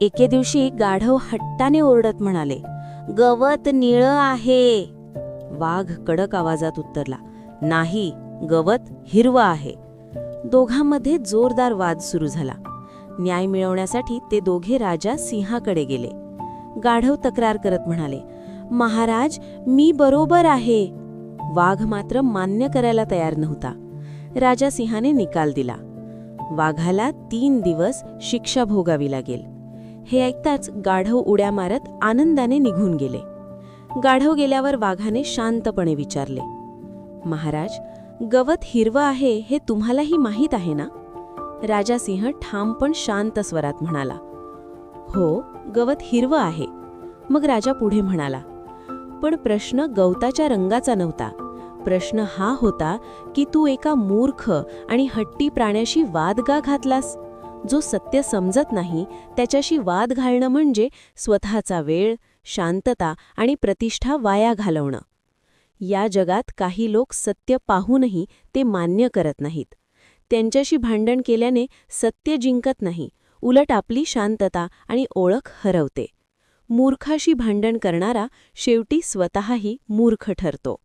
एके दिवशी गाढव हट्टाने ओरडत म्हणाले, "गवत निळं आहे." वाघ कडक आवाजात उत्तरला, "नाही, गवत हिरवं आहे." दोघांमध्ये जोरदार वाद सुरू झाला. न्याय मिळवण्यासाठी ते दोघे राजा सिंहाकडे गेले. गाढव तक्रार करत म्हणाले, "महाराज, मी बरोबर आहे." वाघ मात्र मान्य करायला तयार नव्हता. राजा सिंहाने निकाल दिला. वाघाला 3 दिवस शिक्षा भोगावी लागेल. हे ऐकताच गाढव उड्या मारत आनंदाने निघून गेले. गाढव गेल्यावर वाघाने शांतपणे विचारले, "महाराज, गवत हिरवं आहे हे तुम्हालाही माहीत आहे ना?" राजा सिंह ठाम पण शांत स्वरात म्हणाला, "हो, गवत हिरवं आहे." मग राजा पुढे म्हणाला, "पण प्रश्न गवताच्या रंगाचा नव्हता. प्रश्न हा होता की तू एका मूर्ख आणि हट्टी प्राण्याशी वाद का घातलास? जो सत्य समजत नाही त्याच्याशी वाद घालणं म्हणजे स्वतःचा वेळ, शांतता आणि प्रतिष्ठा वाया घालवणं." या जगात काही लोक सत्य पाहूनही ते मान्य करत नाहीत. त्यांच्याशी भांडण केल्याने सत्य जिंकत नाही, उलट आपली शांतता आणि ओळख हरवते. मूर्खाशी भांडण करणारा शेवटी स्वतःही मूर्ख ठरतो.